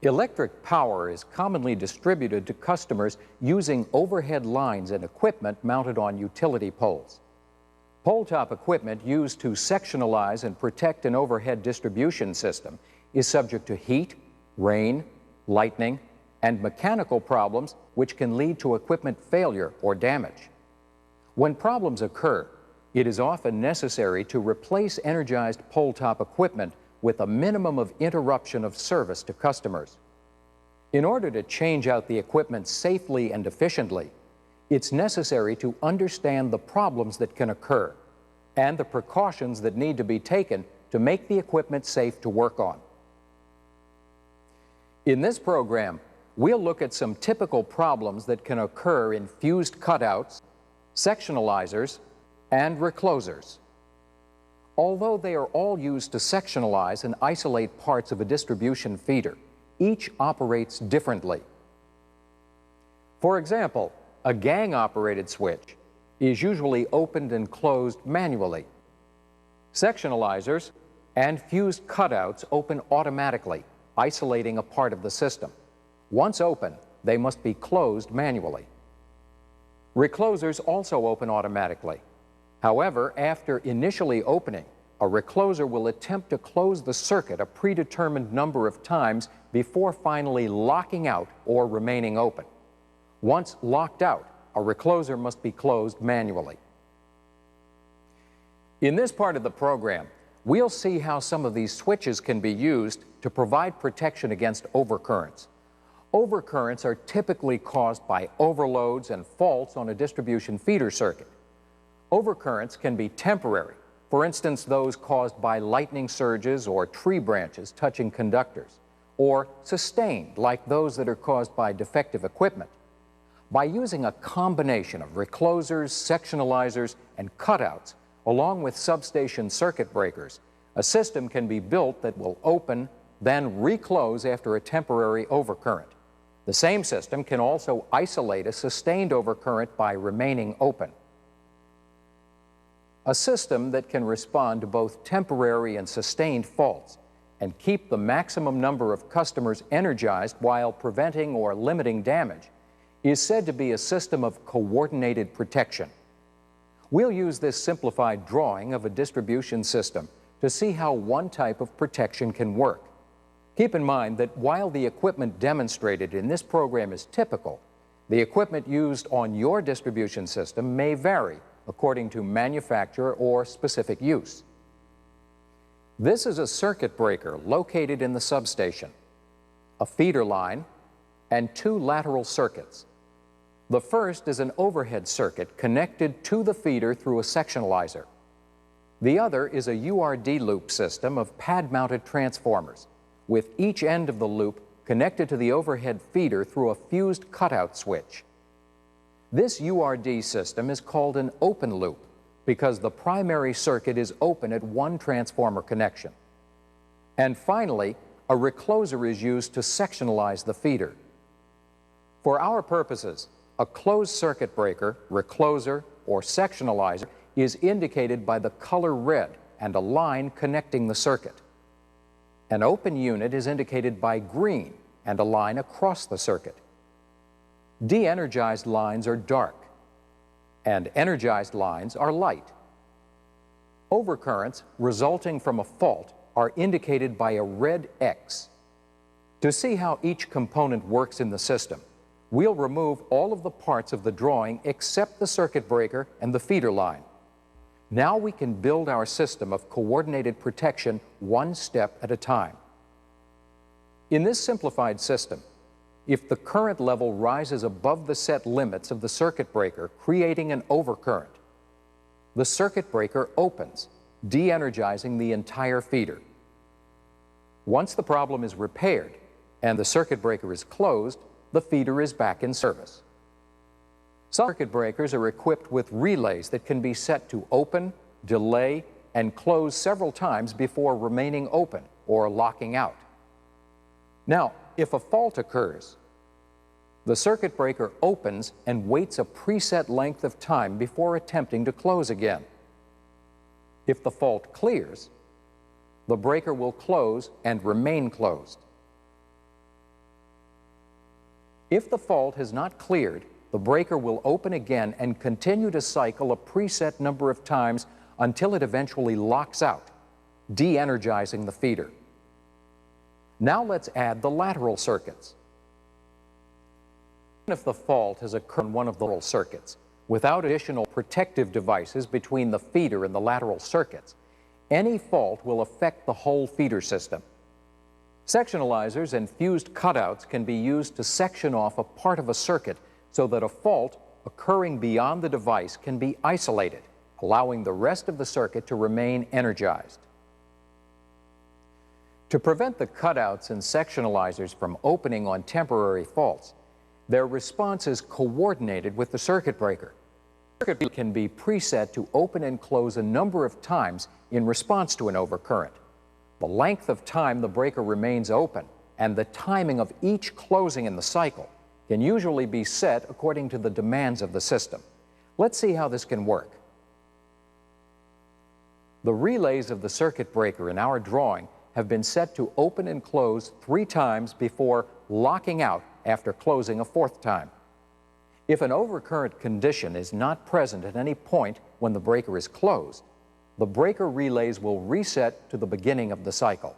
Electric power is commonly distributed to customers using overhead lines and equipment mounted on utility poles. Pole-top equipment used to sectionalize and protect an overhead distribution system is subject to heat, rain, lightning, and mechanical problems which can lead to equipment failure or damage. When problems occur, it is often necessary to replace energized pole-top equipment with a minimum of interruption of service to customers. In order to change out the equipment safely and efficiently, it's necessary to understand the problems that can occur and the precautions that need to be taken to make the equipment safe to work on. In this program, we'll look at some typical problems that can occur in fused cutouts, sectionalizers, and reclosers. Although they are all used to sectionalize and isolate parts of a distribution feeder, each operates differently. For example, a gang-operated switch is usually opened and closed manually. Sectionalizers and fused cutouts open automatically, isolating a part of the system. Once open, they must be closed manually. Reclosers also open automatically. However, after initially opening, a recloser will attempt to close the circuit a predetermined number of times before finally locking out or remaining open. Once locked out, a recloser must be closed manually. In this part of the program, we'll see how some of these switches can be used to provide protection against overcurrents. Overcurrents are typically caused by overloads and faults on a distribution feeder circuit. Overcurrents can be temporary, for instance, those caused by lightning surges or tree branches touching conductors, or sustained, like those that are caused by defective equipment. By using a combination of reclosers, sectionalizers, and cutouts, along with substation circuit breakers, a system can be built that will open, then reclose after a temporary overcurrent. The same system can also isolate a sustained overcurrent by remaining open. A system that can respond to both temporary and sustained faults and keep the maximum number of customers energized while preventing or limiting damage is said to be a system of coordinated protection. We'll use this simplified drawing of a distribution system to see how one type of protection can work. Keep in mind that while the equipment demonstrated in this program is typical, the equipment used on your distribution system may vary according to manufacturer or specific use. This is a circuit breaker located in the substation, a feeder line, and two lateral circuits. The first is an overhead circuit connected to the feeder through a sectionalizer. The other is a URD loop system of pad-mounted transformers, with each end of the loop connected to the overhead feeder through a fused cutout switch. This URD system is called an open loop because the primary circuit is open at one transformer connection. And finally, a recloser is used to sectionalize the feeder. For our purposes, a closed circuit breaker, recloser, or sectionalizer is indicated by the color red and a line connecting the circuit. An open unit is indicated by green and a line across the circuit. De-energized lines are dark, and energized lines are light. Overcurrents resulting from a fault are indicated by a red X. To see how each component works in the system, we'll remove all of the parts of the drawing except the circuit breaker and the feeder line. Now we can build our system of coordinated protection one step at a time. In this simplified system, if the current level rises above the set limits of the circuit breaker, creating an overcurrent, the circuit breaker opens, de-energizing the entire feeder. Once the problem is repaired and the circuit breaker is closed, the feeder is back in service. Some circuit breakers are equipped with relays that can be set to open, delay, and close several times before remaining open or locking out. Now, if a fault occurs, the circuit breaker opens and waits a preset length of time before attempting to close again. If the fault clears, the breaker will close and remain closed. If the fault has not cleared, the breaker will open again and continue to cycle a preset number of times until it eventually locks out, de-energizing the feeder. Now let's add the lateral circuits. If the fault has occurred on one of the lateral circuits, without additional protective devices between the feeder and the lateral circuits, any fault will affect the whole feeder system. Sectionalizers and fused cutouts can be used to section off a part of a circuit so that a fault occurring beyond the device can be isolated, allowing the rest of the circuit to remain energized. To prevent the cutouts and sectionalizers from opening on temporary faults, their response is coordinated with the circuit breaker. The circuit breaker can be preset to open and close a number of times in response to an overcurrent. The length of time the breaker remains open and the timing of each closing in the cycle can usually be set according to the demands of the system. Let's see how this can work. The relays of the circuit breaker in our drawing have been set to open and close 3 times before locking out after closing a 4th time. If an overcurrent condition is not present at any point when the breaker is closed, the breaker relays will reset to the beginning of the cycle.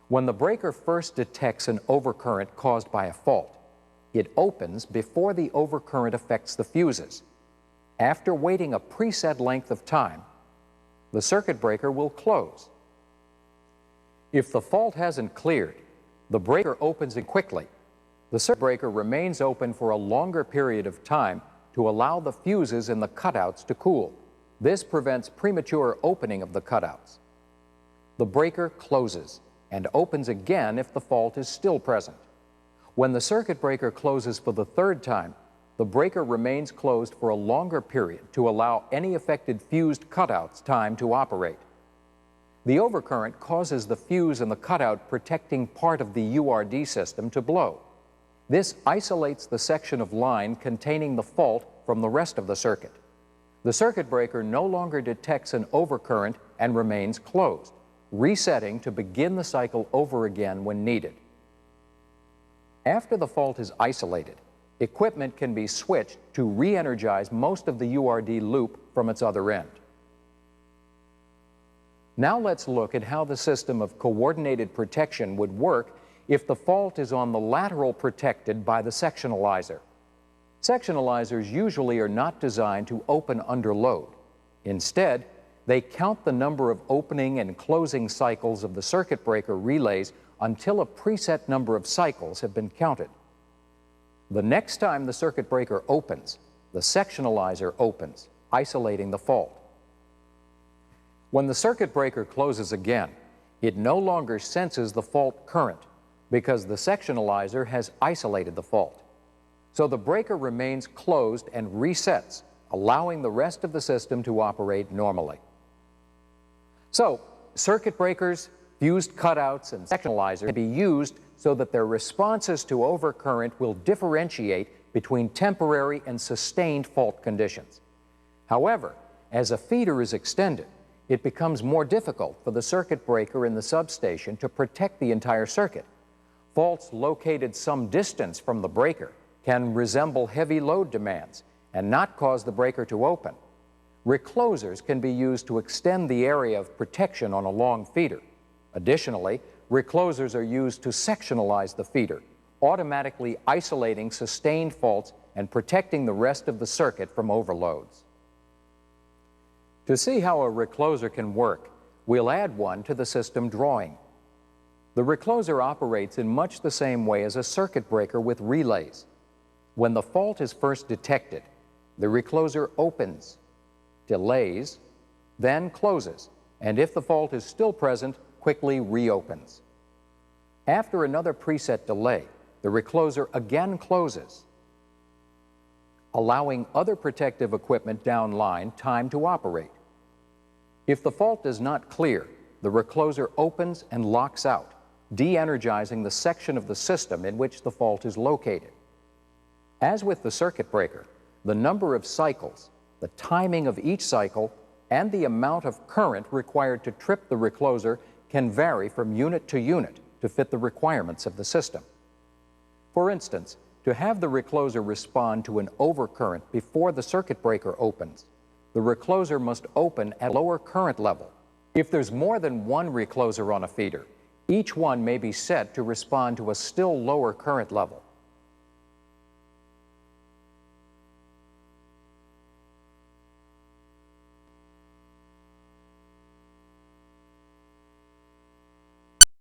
When the breaker first detects an overcurrent caused by a fault, it opens before the overcurrent affects the fuses. After waiting a preset length of time, the circuit breaker will close. If the fault hasn't cleared, the breaker opens quickly. The circuit breaker remains open for a longer period of time to allow the fuses in the cutouts to cool. This prevents premature opening of the cutouts. The breaker closes and opens again if the fault is still present. When the circuit breaker closes for the 3rd time, the breaker remains closed for a longer period to allow any affected fused cutouts time to operate. The overcurrent causes the fuse in the cutout protecting part of the URD system to blow. This isolates the section of line containing the fault from the rest of the circuit. The circuit breaker no longer detects an overcurrent and remains closed, resetting to begin the cycle over again when needed. After the fault is isolated, equipment can be switched to re-energize most of the URD loop from its other end. Now let's look at how the system of coordinated protection would work if the fault is on the lateral protected by the sectionalizer. Sectionalizers usually are not designed to open under load. Instead, they count the number of opening and closing cycles of the circuit breaker relays until a preset number of cycles have been counted. The next time the circuit breaker opens, the sectionalizer opens, isolating the fault. When the circuit breaker closes again, it no longer senses the fault current because the sectionalizer has isolated the fault. So the breaker remains closed and resets, allowing the rest of the system to operate normally. So, circuit breakers, fused cutouts, and sectionalizers can be used so that their responses to overcurrent will differentiate between temporary and sustained fault conditions. However, as a feeder is extended, it becomes more difficult for the circuit breaker in the substation to protect the entire circuit. Faults located some distance from the breaker can resemble heavy load demands and not cause the breaker to open. Reclosers can be used to extend the area of protection on a long feeder. Additionally, reclosers are used to sectionalize the feeder, automatically isolating sustained faults and protecting the rest of the circuit from overloads. To see how a recloser can work, we'll add one to the system drawing. The recloser operates in much the same way as a circuit breaker with relays. When the fault is first detected, the recloser opens, delays, then closes, and if the fault is still present, quickly reopens. After another preset delay, the recloser again closes, allowing other protective equipment downline time to operate. If the fault does not clear, the recloser opens and locks out, de-energizing the section of the system in which the fault is located. As with the circuit breaker, the number of cycles, the timing of each cycle, and the amount of current required to trip the recloser can vary from unit to unit to fit the requirements of the system. For instance, to have the recloser respond to an overcurrent before the circuit breaker opens, the recloser must open at a lower current level. If there's more than one recloser on a feeder, each one may be set to respond to a still lower current level.